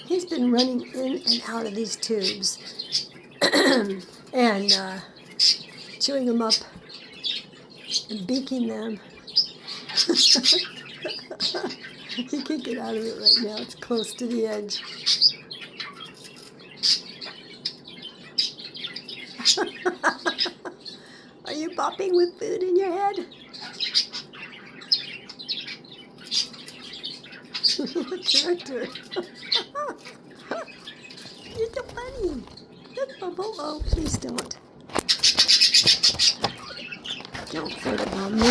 He's been running in and out of these tubes and chewing them up and beaking them. He can't get out of it right now. It's close to the edge. Are you bopping with food in your head? Character. You're so funny. Look, Bubble. Oh, please don't. Don't fret about me.